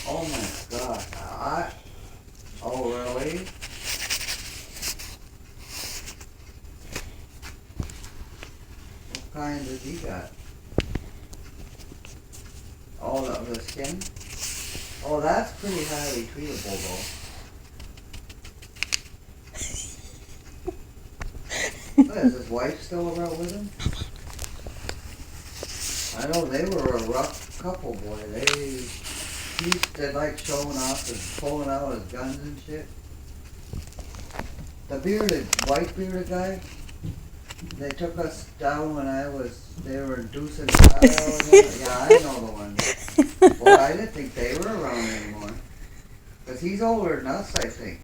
Oh my god. Oh really? What kind does he got? Oh, the skin? Oh, that's pretty highly treatable though. What, is his wife still around with him? I know they were a rough couple, boy. They like showing off and pulling out his guns and shit. The white bearded guy, they took us down when they were inducing Kyle. Yeah, I know the one. Well, I didn't think they were around anymore. Because he's older than us, I think.